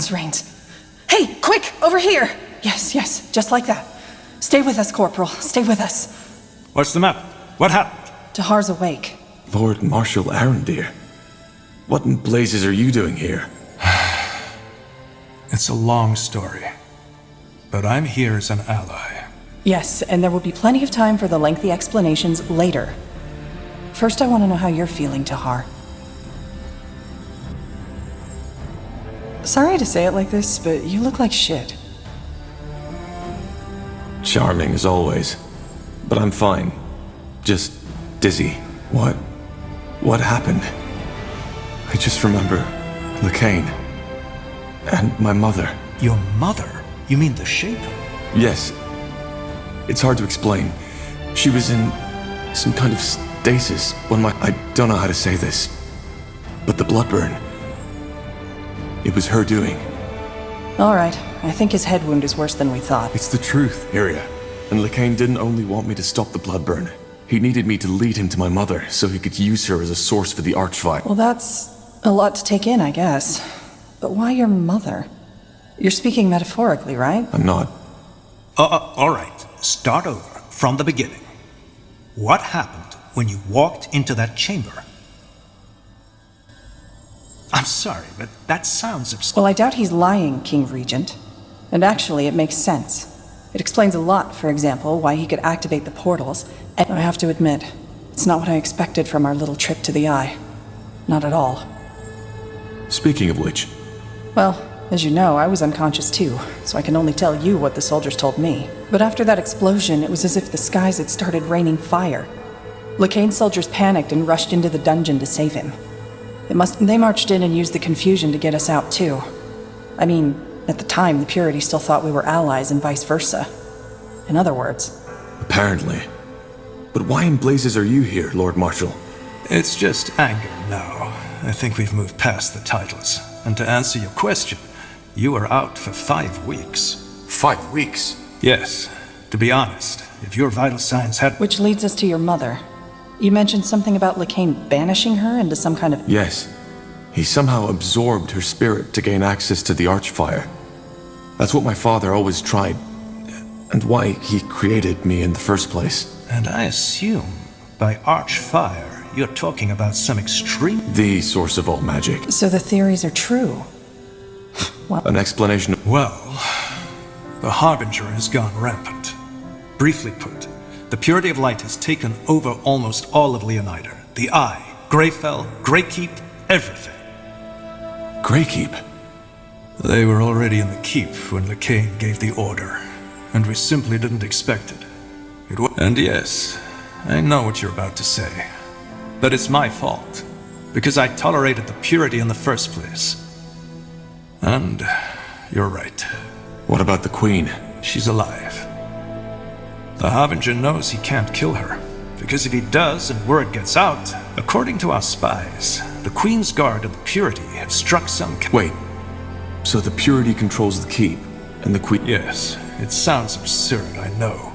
Heaven's reigns. Hey, quick, over here! Yes, yes, just like that. Stay with us, Corporal, stay with us. What's the matter? What happened? Tahar's awake. Lord Marshal Arendir, what in blazes are you doing here? It's a long story, but I'm here as an ally. Yes, and there will be plenty of time for the lengthy explanations later. First, I want to know how you're feeling, Tahar. Sorry to say it like this, but you look like shit. Charming as always, but I'm fine. Just dizzy. What happened? I just remember Lacane and my mother. Your mother? You mean the Shaper? Yes. It's hard to explain. She was in some kind of stasis when I don't know how to say this, but the Bloodburn. It was her doing. All right, I think his head wound is worse than we thought. It's the truth, Iria. And Lacane didn't only want me to stop the Bloodburn. He needed me to lead him to my mother, so he could use her as a source for the Archfight. Well, that's a lot to take in, I guess. But why your mother? You're speaking metaphorically, right? I'm not. All right. Start over, from the beginning. What happened when you walked into that chamber? I'm sorry, but that sounds absurd. Well, I doubt he's lying, King Regent. And actually, it makes sense. It explains a lot, for example, why he could activate the portals. And I have to admit, it's not what I expected from our little trip to the Eye. Not at all. Speaking of which... Well, as you know, I was unconscious too, so I can only tell you what the soldiers told me. But after that explosion, it was as if the skies had started raining fire. Lacane's soldiers panicked and rushed into the dungeon to save him. They marched in and used the confusion to get us out too. I mean, at the time, the Purity still thought we were allies and vice versa. In other words. Apparently. But why in blazes are you here, Lord Marshal? It's just anger now. I think we've moved past the titles. And to answer your question, you were out for 5 weeks. 5 weeks? Yes. To be honest, if your vital signs had... Which leads us to your mother. You mentioned something about Lacane banishing her into some kind of... Yes. He somehow absorbed her spirit to gain access to the Archfire. That's what my father always tried, and why he created me in the first place. And I assume, by Archfire, you're talking about some extreme... The source of all magic. So the theories are true. Well... An explanation of... Well, the Harbinger has gone rampant. Briefly put, the Purity of Light has taken over almost all of Leonida. The Eye, Greyfell, Greykeep, everything. Greykeep? They were already in the keep when Lacane gave the order, and we simply didn't expect it. And yes, I know what you're about to say. But it's my fault, because I tolerated the Purity in the first place. And you're right. What about the Queen? She's alive. The Harbinger knows he can't kill her, because if he does and word gets out, according to our spies, the Queen's Guard and the Purity have struck some... Wait, so the Purity controls the keep, and the Queen... Yes, it sounds absurd, I know.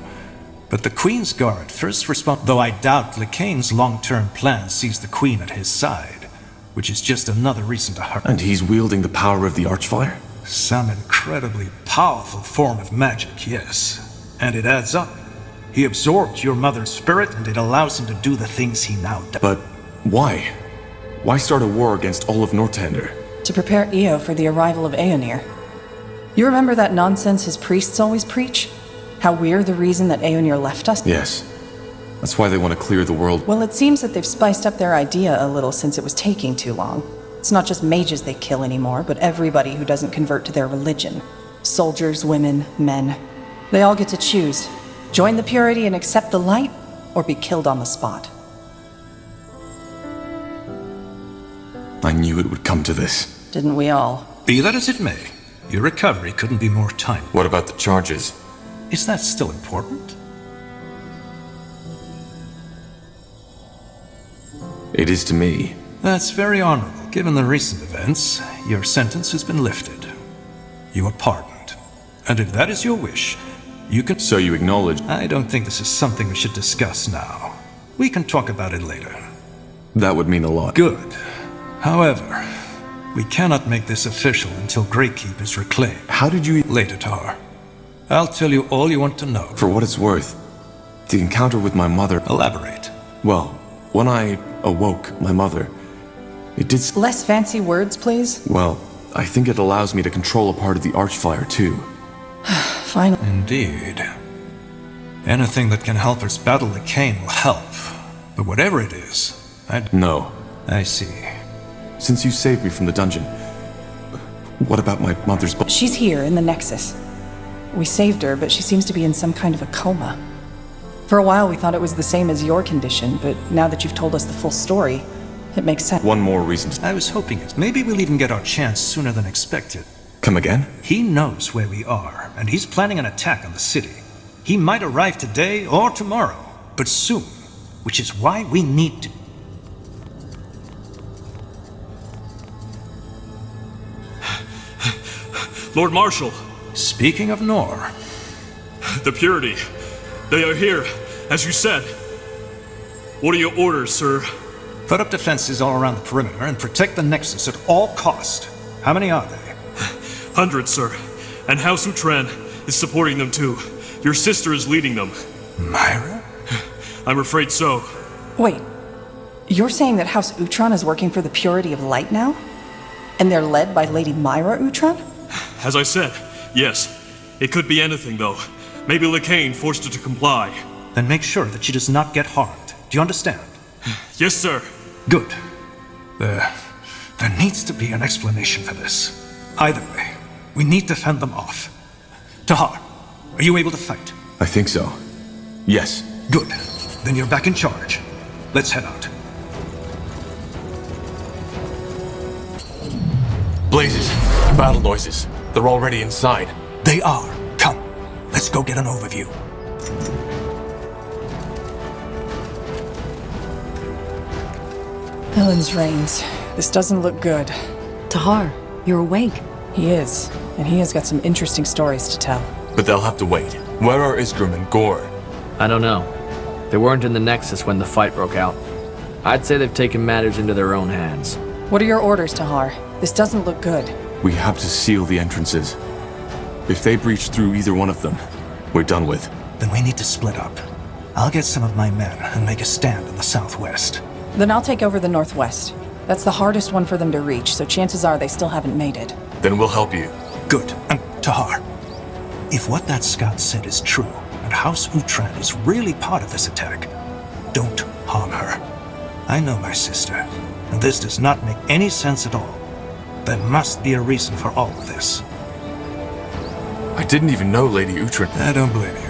But the Queen's Guard first respond... Though I doubt Lacane's long-term plan sees the Queen at his side, which is just another reason to hurry. And he's wielding the power of the Archfire? Some incredibly powerful form of magic, yes. And it adds up. He absorbed your mother's spirit, and it allows him to do the things he now does. But why? Why start a war against all of Northander? To prepare Io for the arrival of Aeonir. You remember that nonsense his priests always preach? How we're the reason that Aeonir left us? Yes. That's why they want to clear the world. Well, it seems that they've spiced up their idea a little since it was taking too long. It's not just mages they kill anymore, but everybody who doesn't convert to their religion. Soldiers, women, men. They all get to choose. Join the Purity and accept the light, or be killed on the spot. I knew it would come to this. Didn't we all? Be that as it may, your recovery couldn't be more timely. What about the charges? Is that still important? It is to me. That's very honorable. Given the recent events, your sentence has been lifted. You are pardoned. And if that is your wish, you can... So you acknowledge... I don't think this is something we should discuss now. We can talk about it later. That would mean a lot. Good. However, We cannot make this official until Greykeep is reclaimed. How did you... Later, Tahar. I'll tell you all you want to know. For what it's worth, the encounter with my mother... Elaborate. Well, when I awoke my mother, it did... Less fancy words, please. Well, I think it allows me to control a part of the Archfire, too. Finally. Indeed. Anything that can help us battle the Kane will help. But whatever it is, No. I see. Since you saved me from the dungeon, what about my mother's... She's here in the Nexus. We saved her, but she seems to be in some kind of a coma. For a while we thought it was the same as your condition, but now that you've told us the full story, it makes sense. One more reason to... I was hoping it. Maybe we'll even get our chance sooner than expected. Come again? He knows where we are, and he's planning an attack on the city. He might arrive today or tomorrow, but soon, which is why we need to... Lord Marshal! Speaking of Nor... The Purity. They are here, as you said. What are your orders, sir? Put up defenses all around the perimeter and protect the Nexus at all cost. How many are they? Hundreds, sir. And House Utran is supporting them too. Your sister is leading them. Myra? I'm afraid so. Wait, you're saying that House Utran is working for the Purity of Light now? And they're led by Lady Myra Utran? As I said, yes. It could be anything, though. Maybe Lacane forced her to comply. Then make sure that she does not get harmed. Do you understand? Yes, sir. Good. There needs to be an explanation for this. Either way, we need to fend them off. Tahar, are you able to fight? I think so. Yes. Good. Then you're back in charge. Let's head out. Blazes. Battle noises. They're already inside. They are. Come, let's go get an overview. Helen's reigns. This doesn't look good. Tahar, you're awake. He is, and he has got some interesting stories to tell. But they'll have to wait. Where are Isgrim and Gore? I don't know. They weren't in the Nexus when the fight broke out. I'd say they've taken matters into their own hands. What are your orders, Tahar? This doesn't look good. We have to seal the entrances. If they breach through either one of them, we're done with. Then we need to split up. I'll get some of my men and make a stand in the southwest. Then I'll take over the northwest. That's the hardest one for them to reach, so chances are they still haven't made it. Then we'll help you. Good. And Tahar, if what that scout said is true, and House Utran is really part of this attack, don't harm her. I know my sister, and this does not make any sense at all. There must be a reason for all of this. I didn't even know Lady Utran. I don't blame you.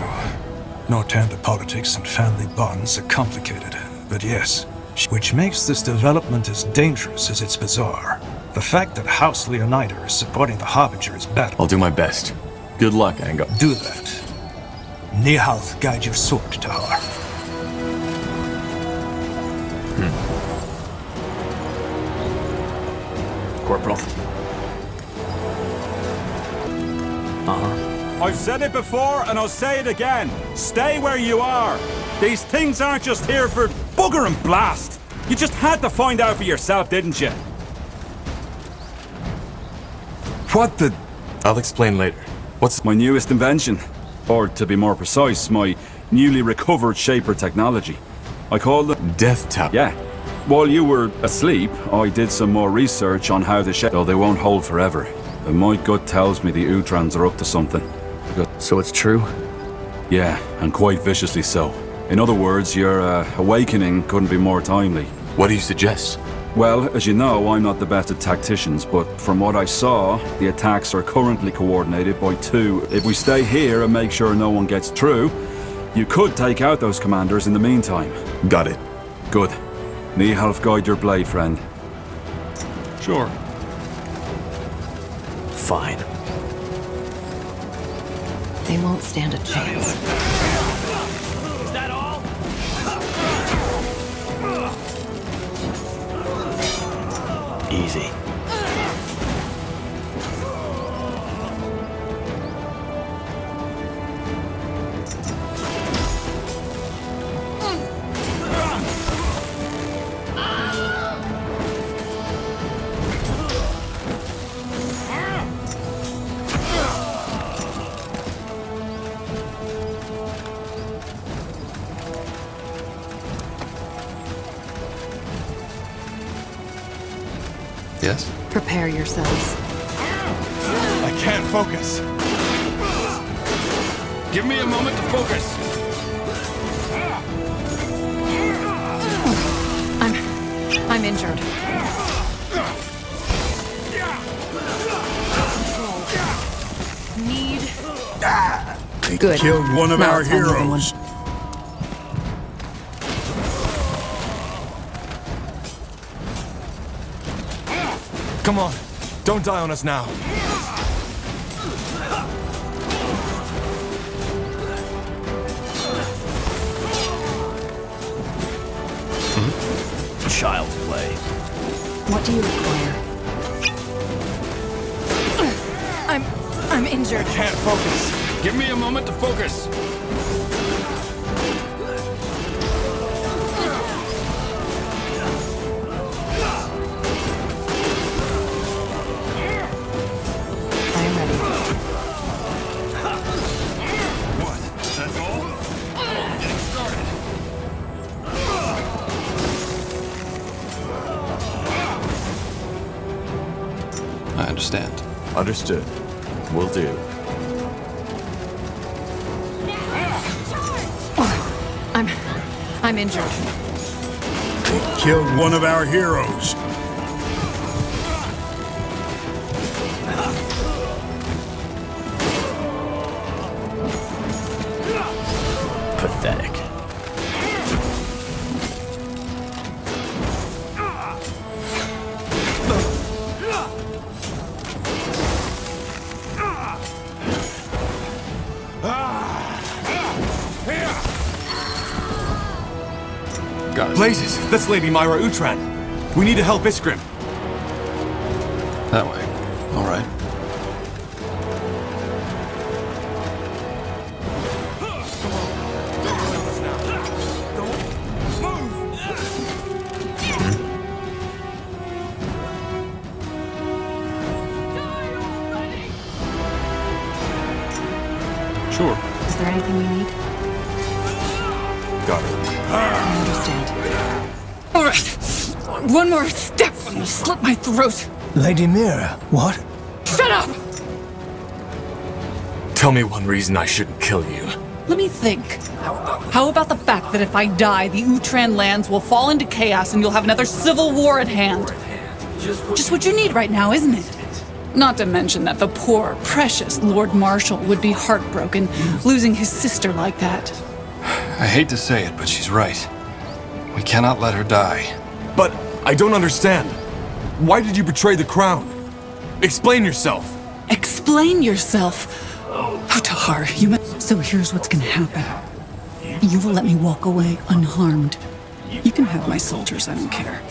Northander politics and family bonds are complicated, but yes, which makes this development as dangerous as it's bizarre. The fact that House Leonider is supporting the Harbinger is bad. I'll do my best. Good luck, Ango. Do that. Nihalth guide your sword, Tahar. Corporal. I've said it before and I'll say it again. Stay where you are. These things aren't just here for bugger and blast. You just had to find out for yourself, didn't you? What the... I'll explain later. What's My newest invention. Or, to be more precise, my newly recovered Shaper technology. I call it... Death Tap? Yeah. While you were asleep, I did some more research on how the though they won't hold forever. And my gut tells me the Utrans are up to something. So it's true? Yeah, and quite viciously so. In other words, your awakening couldn't be more timely. What do you suggest? Well, as you know, I'm not the best at tacticians, but from what I saw, the attacks are currently coordinated by two. If we stay here and make sure no one gets through, you could take out those commanders in the meantime. Got it. Good. Nihalf, guide your blade, friend. Sure. Fine. They won't stand a chance. Is that all? Easy. guess. Prepare yourselves. I can't focus. Give me a moment to focus. I'm injured. Need. Good. Killed one of Now our let's find the other heroes. Come on. Don't die on us now. Child's play. What do you require? I'm injured. Can't focus. Give me a moment to focus. I am ready. What? That's all? Getting started. I understand. Understood. Will do. I'm injured. They killed one of our heroes. Pathetic. Got it. Blazes! That's Lady Myra Utran. We need to help Iskrim. That way. All right. Sure. Is there anything you need? Got it. I understand. All right. One more step and you'll slit my throat. Lady Mira, what? Shut up! Tell me one reason I shouldn't kill you. Let me think. How about the fact that if I die, the Utran lands will fall into chaos and you'll have another civil war at hand? Just what you need right now, isn't it? Not to mention that the poor, precious Lord Marshal would be heartbroken losing his sister like that. I hate to say it, but she's right. We cannot let her die. But I don't understand. Why did you betray the crown? Explain yourself. Explain yourself. Oh, Tahar, So here's what's gonna happen. You will let me walk away unharmed. You can have my soldiers, I don't care.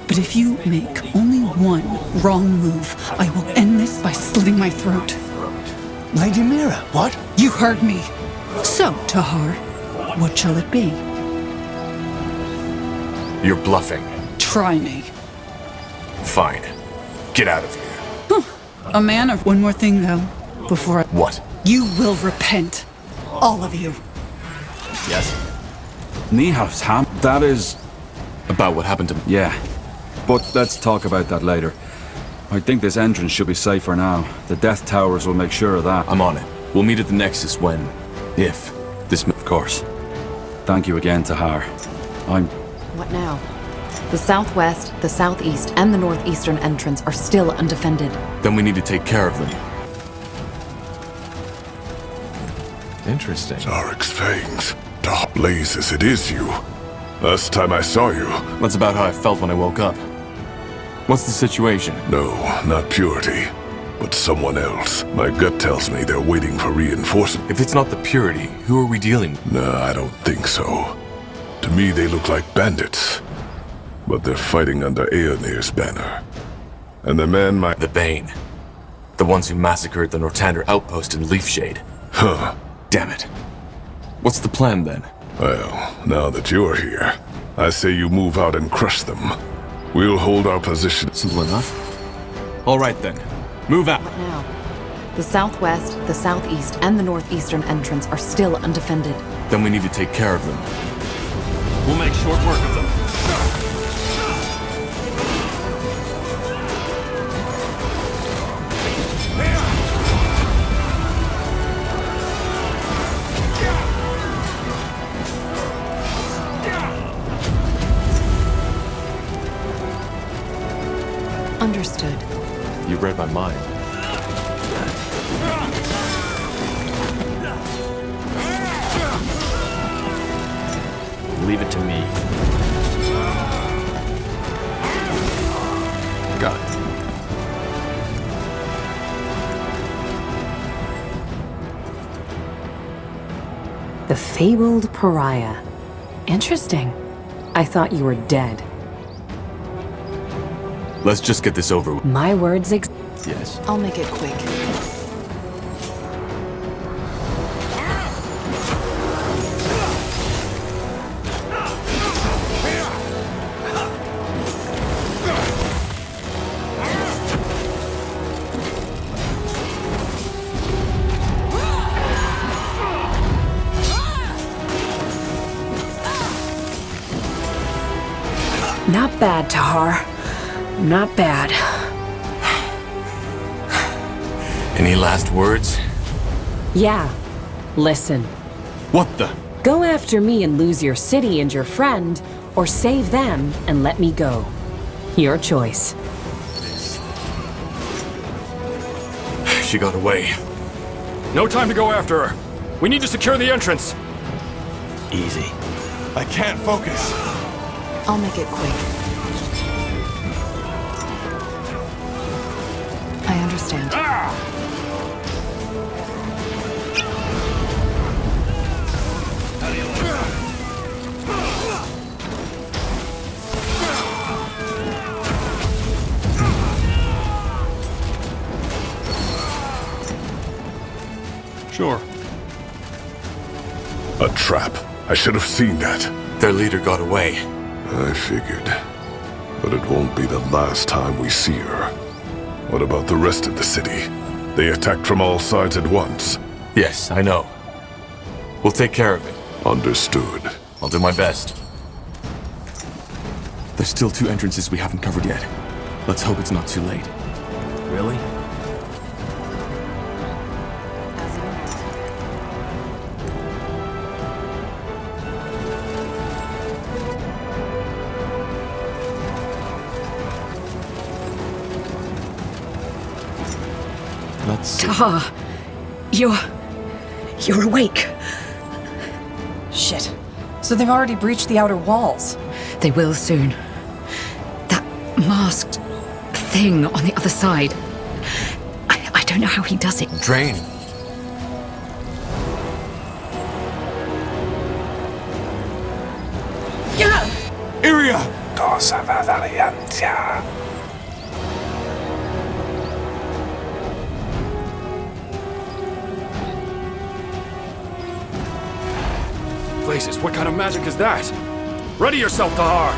But if you make only one wrong move, I will end this by slitting my throat. Lady Mira, what? You heard me. So, Tahar, what shall it be? You're bluffing. Try me. Fine. Get out of here. A man of one more thing, though, before I... What? You will repent. All of you. Yes? Nihaf's ham. That is... About what happened to me? Yeah. But let's talk about that later. I think this entrance should be safe for now. The Death Towers will make sure of that. I'm on it. We'll meet at the Nexus when... If... This... Of course. Thank you again, Tahar. What now? The southwest, the southeast, and the northeastern entrance are still undefended. Then we need to take care of them. Interesting. Zarik's fangs. Oh, blazes, it is you. Last time I saw you. That's about how I felt when I woke up. What's the situation? No, not Purity. But someone else. My gut tells me they're waiting for reinforcements. If it's not the Purity, who are we dealing with? No, I don't think so. To me, they look like bandits. But they're fighting under Aeonir's banner. And the man might... The Bane. The ones who massacred the Nortander outpost in Leafshade. Huh. Damn it. What's the plan then? Well, now that you're here, I say you move out and crush them. We'll hold our position. Simple enough. All right then. Move out. What now? The southwest, the southeast, and the northeastern entrance are still undefended. Then we need to take care of them. We'll make short work of them. Understood. You read my mind. Leave it to me. Got it. The fabled pariah. Interesting. I thought you were dead. Let's just get this over with. My words Yes. I'll make it quick. Not bad, Tahar. Not bad. Any last words? Yeah. Listen. What the? Go after me and lose your city and your friend, or save them and let me go. Your choice. She got away. No time to go after her. We need to secure the entrance. Easy. I can't focus. I'll make it quick. I understand. Sure. A trap. I should have seen that. Their leader got away. I figured. But it won't be the last time we see her. What about the rest of the city? They attacked from all sides at once. Yes, I know. We'll take care of it. Understood. I'll do my best. There's still 2 entrances we haven't covered yet. Let's hope it's not too late. Really? Let's see. Tahar. You're awake. Shit. So they've already breached the outer walls. They will soon. That masked thing on the other side. I don't know how he does it. Drain. Yeah! Iria! Blazes, what kind of magic is that? Ready yourself, Tahar!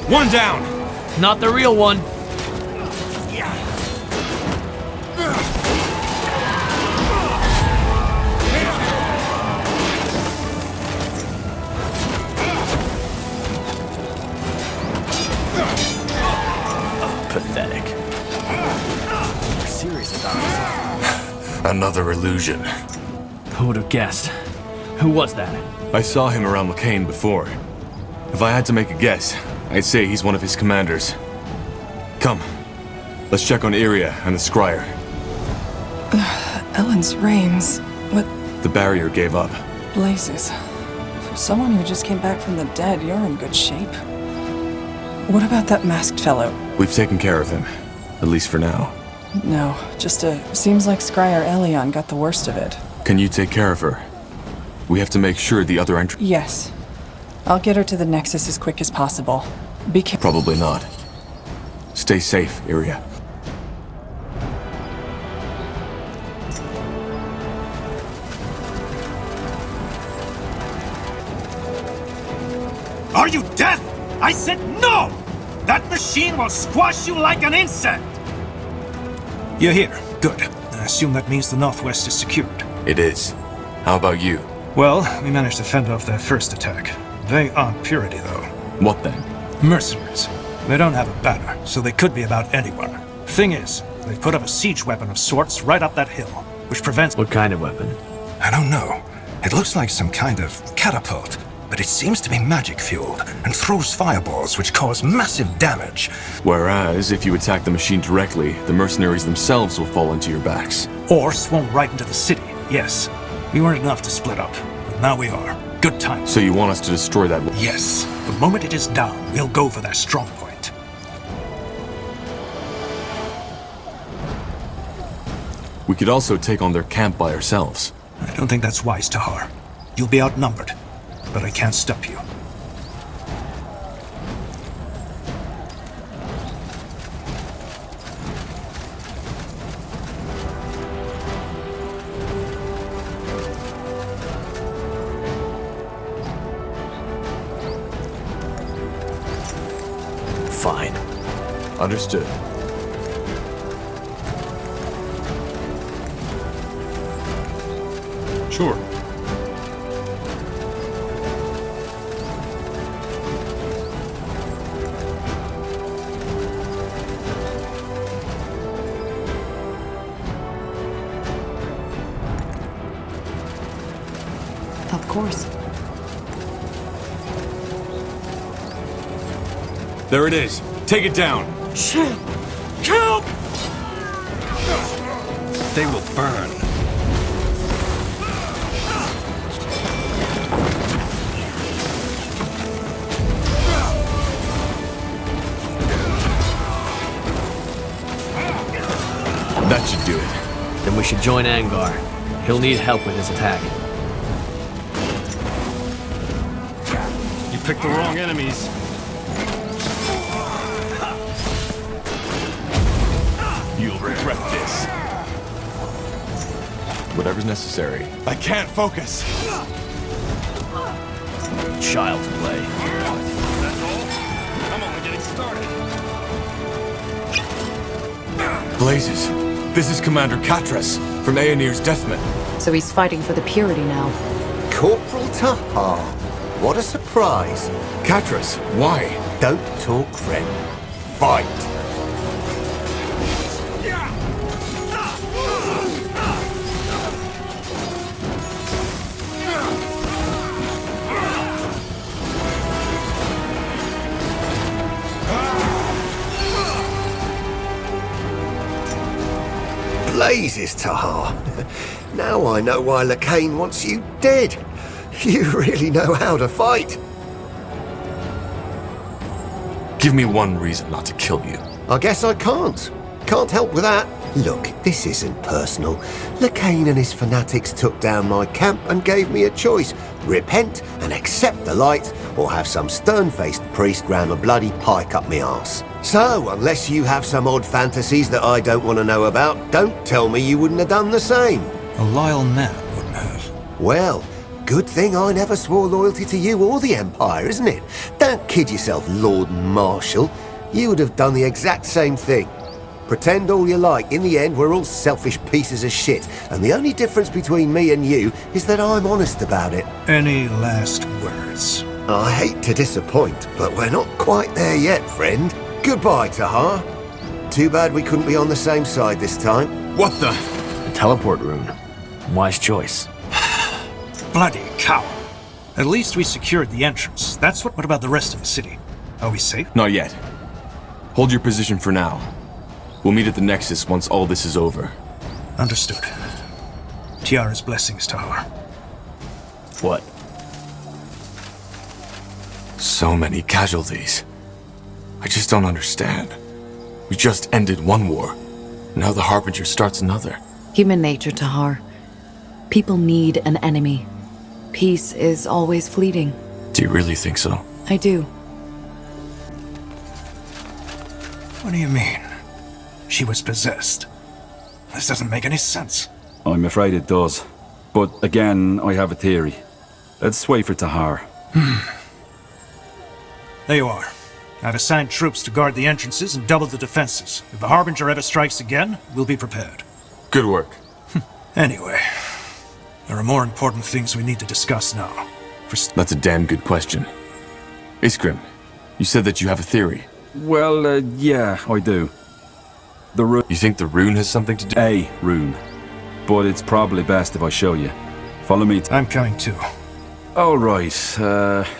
One down! Not the real one. Pathetic. You're serious about it? Another illusion. Who would have guessed? Who was that? I saw him around Lacane before. If I had to make a guess, I'd say he's one of his commanders. Come, let's check on Iria and the Scryer. Ellen's reins. What The barrier gave up. blazes? For someone who just came back from the dead, you're in good shape. What about that masked fellow? We've taken care of him, at least for now. No, seems like Scryer Elion got the worst of it. Can you take care of her? We have to make sure the other entrance. Yes. I'll get her to the Nexus as quick as possible. Be careful. Probably not. Stay safe, Iria. Are you deaf? I said no! That machine will squash you like an insect! You're here. Good. I assume that means the Northwest is secured. It is. How about you? Well, we managed to fend off their first attack. They aren't purity, though. What then? Mercenaries. They don't have a banner, so they could be about anywhere. Thing is, they've put up a siege weapon of sorts right up that hill, which prevents... What kind of weapon? I don't know. It looks like some kind of catapult, but it seems to be magic-fueled and throws fireballs which cause massive damage. Whereas, if you attack the machine directly, the mercenaries themselves will fall into your backs. Or swarm right into the city, yes. We weren't enough to split up, but now we are. Good time. So you want us to destroy that... Yes. The moment it is down, we'll go for their strong point. We could also take on their camp by ourselves. I don't think that's wise, Tahar. You'll be outnumbered, but I can't stop you. Fine. Understood. Sure. Of course. There it is. Take it down. Shit! Help! They will burn. That should do it. Then we should join Angar. He'll need help with his attack. You picked the wrong enemies. You'll regret this. Whatever's necessary. I can't focus. Child's play. That's all? I'm only getting started. Blazes. This is Commander Katras from Aenir's Deathmen. So he's fighting for the Purity now. Corporal Tahar. What a surprise. Katras, why? Don't talk, friend. Fight. Blazes, Tahar. Now I know why Lacane wants you dead. You really know how to fight. Give me one reason not to kill you. I guess I can't. Can't help with that. Look, this isn't personal. Lacane and his fanatics took down my camp and gave me a choice. Repent and accept the light, or have some stern-faced priest ram a bloody pike up me arse. So, unless you have some odd fantasies that I don't want to know about, don't tell me you wouldn't have done the same. A loyal man wouldn't have. Well, good thing I never swore loyalty to you or the Empire, isn't it? Don't kid yourself, Lord Marshal. You would have done the exact same thing. Pretend all you like. In the end, we're all selfish pieces of shit. And the only difference between me and you is that I'm honest about it. Any last words? I hate to disappoint, but we're not quite there yet, friend. Goodbye, Tahar. Too bad we couldn't be on the same side this time. What the? A teleport rune. Wise choice. Bloody cow. At least we secured the entrance. That's what about the rest of the city? Are we safe? Not yet. Hold your position for now. We'll meet at the Nexus once all this is over. Understood. Tiara's blessings, Tahar. What? So many casualties. I just don't understand. We just ended one war. Now the Harbinger starts another. Human nature, Tahar. People need an enemy. Peace is always fleeting. Do you really think so? I do. What do you mean? She was possessed. This doesn't make any sense. I'm afraid it does. But again, I have a theory. Let's wait for Tahar. There you are. I've assigned troops to guard the entrances and double the defenses. If the Harbinger ever strikes again, we'll be prepared. Good work. Anyway, there are more important things we need to discuss now. That's a damn good question. Iskrim, you said that you have a theory. Well, yeah, I do. The rune... You think the rune has something to do... A rune. But it's probably best if I show you. Follow me. I'm coming too. All right,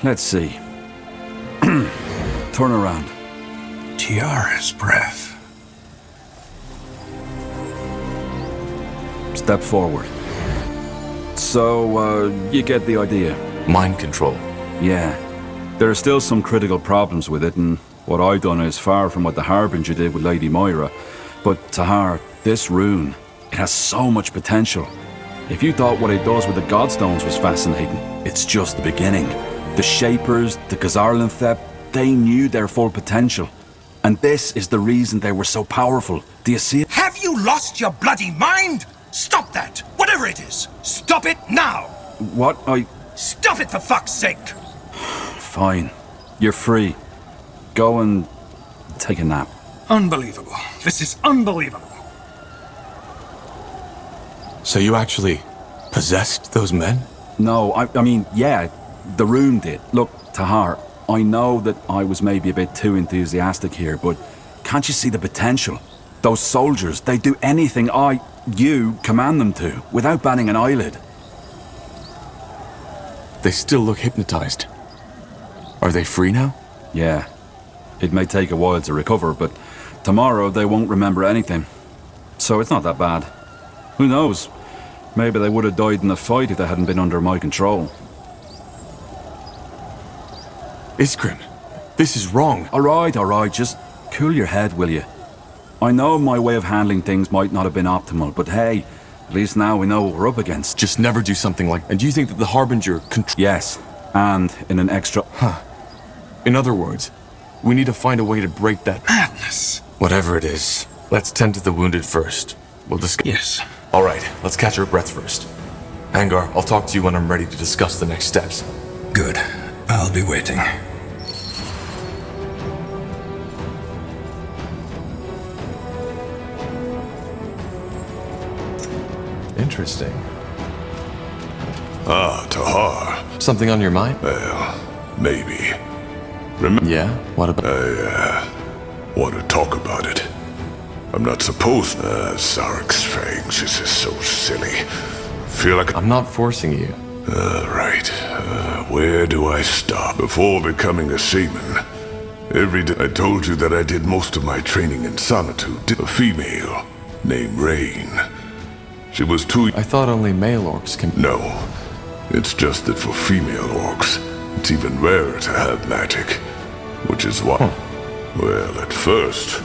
let's see. Turn around. Tiara's breath. Step forward. So, you get the idea. Mind control. Yeah. There are still some critical problems with it, and what I've done is far from what the Harbinger did with Lady Moira. But, Tahar, this rune, it has so much potential. If you thought what it does with the Godstones was fascinating, it's just the beginning. The Shapers, the Gazarlanthep, they knew their full potential. And this is the reason they were so powerful. Do you see it? Have you lost your bloody mind? Stop that! Whatever it is! Stop it now! What? Stop it for fuck's sake! Fine. You're free. Go and take a nap. Unbelievable. This is unbelievable. So you actually possessed those men? No, I mean, yeah, the rune did. Look, Tahar, I know that I was maybe a bit too enthusiastic here, but can't you see the potential? Those soldiers, they do anything you command them to, without batting an eyelid. They still look hypnotized. Are they free now? Yeah. It may take a while to recover, but tomorrow they won't remember anything. So it's not that bad. Who knows? Maybe they would have died in the fight if they hadn't been under my control. Iskrim, this is wrong. All right, just cool your head, will you? I know my way of handling things might not have been optimal, but hey, at least now we know what we're up against. Just never do something like... And do you think that the Harbinger... Yes, and in an extra... Huh. In other words, we need to find a way to break that... Madness. Whatever it is, let's tend to the wounded first. We'll discuss... Yes. All right, let's catch our breath first. Angar, I'll talk to you when I'm ready to discuss the next steps. Good. I'll be waiting. Interesting. Ah, Tahar. Something on your mind? Well, maybe. Remember? Yeah? What about... I, want to talk about it. I'm not supposed... Zarik's fangs, this is so silly. Feel like... I'm not forcing you. Right. Where do I stop? Before becoming a shaman, every day I told you that I did most of my training in solitude. A female named Rain. She was too... I thought only male orcs can... No. It's just that for female orcs, it's even rarer to have magic. Which is why... Well, at first,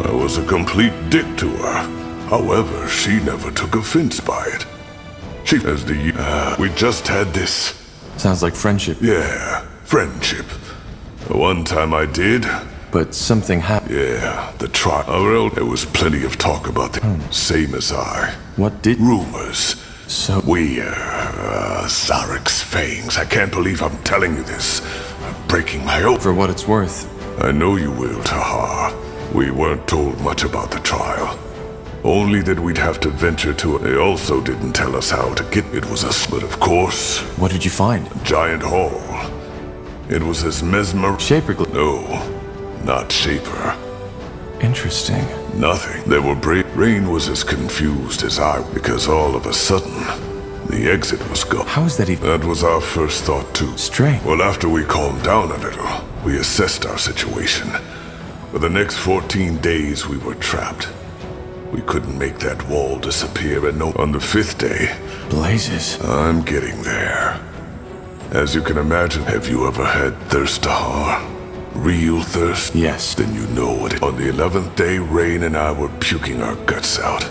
I was a complete dick to her. However, she never took offense by it. She... As the... we just had this... Sounds like friendship. Yeah, friendship. One time I did... But something happened. Yeah, the trial. There was plenty of talk about the... Same as I. What did... Rumors. So... We, Zarik's fangs. I can't believe I'm telling you this. I'm breaking my oath. For what it's worth. I know you will, Tahar. We weren't told much about the trial. Only that we'd have to venture to it. They also didn't tell us how to get... It was a... But of course... What did you find? A giant hall. It was as Shaper... No. Not Shaper. Interesting. Nothing. They were Rain was as confused as I, because all of a sudden, the exit was gone. How is that even... That was our first thought too. Strange. Well, after we calmed down a little, we assessed our situation. For the next 14 days, we were trapped. We couldn't make that wall disappear, and on the 5th day... Blazes. I'm getting there. As you can imagine, have you ever had thirst, Tahar? Real thirst? Yes. Then you know what it... On the 11th day, Rain and I were puking our guts out.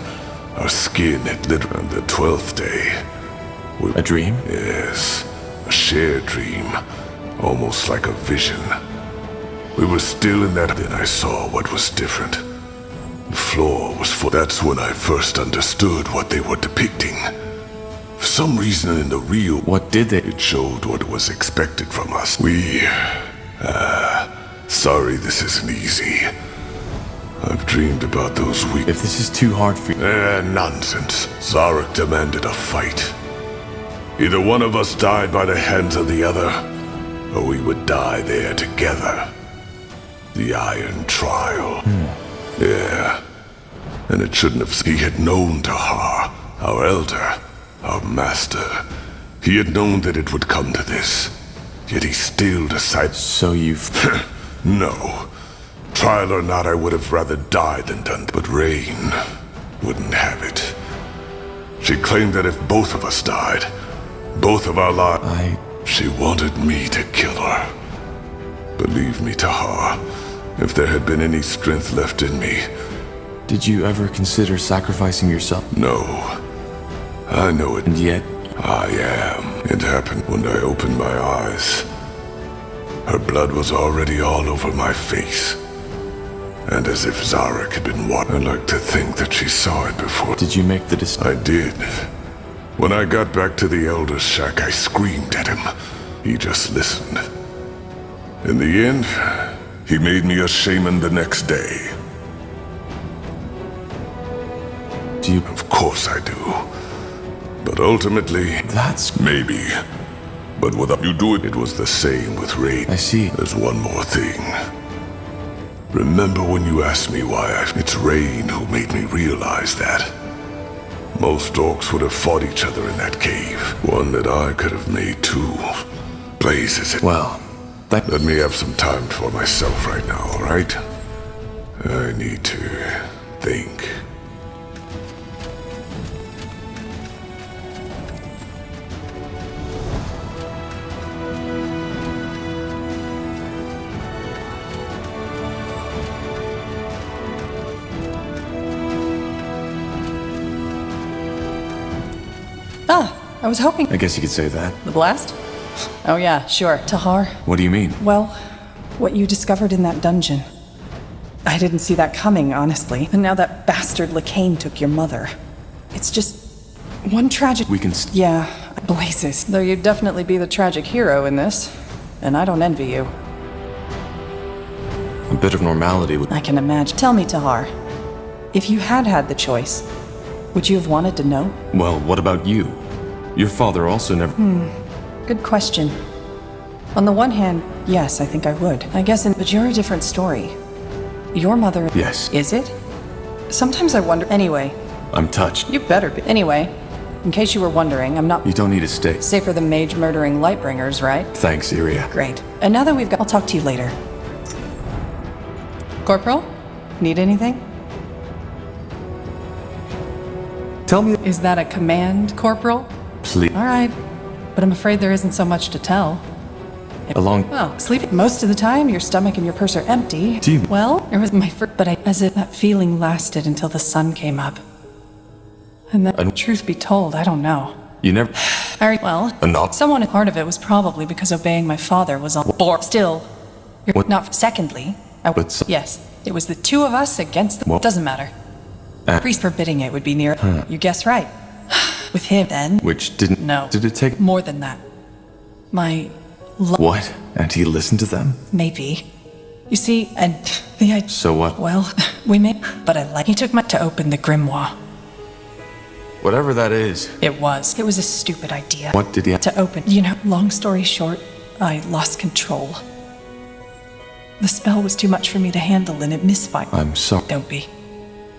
Our skin had lit. On the 12th day... A dream? Yes. A shared dream. Almost like a vision. We were still in that... Then I saw what was different. The floor was full. That's when I first understood what they were depicting. For some reason in the real... What did they... It showed what was expected from us. Sorry this isn't easy. I've dreamed about those weeks. If this is too hard for you... Nonsense. Zarik demanded a fight. Either one of us died by the hands of the other, or we would die there together. The Iron Trial. Yeah. And it shouldn't have... He had known Tahar, our elder, our master. He had known that it would come to this. Yet he still decided... So you've... No. Trial or not, I would have rather died than done. But Rain wouldn't have it. She claimed that if both of us died, both of our lives... She wanted me to kill her. Believe me, Tahar, if there had been any strength left in me... Did you ever consider sacrificing yourself? No. I know it. And yet... I am. It happened when I opened my eyes. Her blood was already all over my face. And as if Zarek had been watching. I'd like to think that she saw it before. Did you make the decision? I did. When I got back to the Elder's shack, I screamed at him. He just listened. In the end, he made me a shaman the next day. Do you? Of course I do. But ultimately... That's... Maybe. But without you do it, it was the same with Rain. I see. There's one more thing. Remember when you asked me why It's Rain who made me realize that. Most orcs would have fought each other in that cave. One that I could have made too. Blazes it. Well, Let me have some time for myself right now, alright? I need to think. I was hoping... I guess you could say that. The blast? Oh yeah, sure. Tahar. What do you mean? Well, what you discovered in that dungeon. I didn't see that coming, honestly. And now that bastard Lacane took your mother. It's just... one tragic... We can... Yeah, blazes. Though you'd definitely be the tragic hero in this. And I don't envy you. A bit of normality would... I can imagine. Tell me, Tahar. If you had had the choice, would you have wanted to know? Well, what about you? Your father also never... Good question. On the one hand, yes, I think I would. I guess but you're a different story. Your mother... Yes. Is it? Sometimes I wonder... Anyway. I'm touched. You better be. Anyway, in case you were wondering, I'm not... You don't need to stay. Safer than mage-murdering Lightbringers, right? Thanks, Iria. Great. And now that we've got... I'll talk to you later. Corporal? Need anything? Tell me... Is that a command, Corporal? Please. All right. But I'm afraid there isn't so much to tell. Along... sleep. Most of the time, your stomach and your purse are empty. Well, it was my first... But as if that feeling lasted until the sun came up. And then, truth be told, I don't know. You never... Well, Enough. someone... Part of it was probably because obeying my father was on... Or still... What? Not... Secondly... Yes. It was the two of us against the... What? Doesn't matter. Priest forbidding it would be near... You guess right. With him, then... Which didn't... No. Did it take... More than that. My... What? And he listened to them? Maybe. You see, and the... So what? Well, we may... But I like... He took my... To open the grimoire. Whatever that is. It was. It was a stupid idea. What did he... To open... You know, long story short, I lost control. The spell was too much for me to handle and it misfired. I'm sorry. Don't be.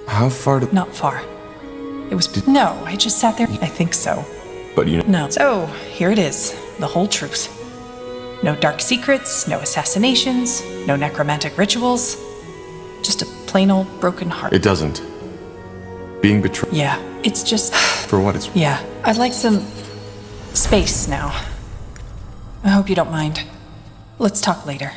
How far did... Not far. It was... No, I just sat there. I think so. But you know... No. So, here it is. The whole truth. No dark secrets, no assassinations, no necromantic rituals. Just a plain old broken heart. It doesn't. Being betrayed... Yeah, it's just... For what it's... Yeah, I'd like some... space now. I hope you don't mind. Let's talk later.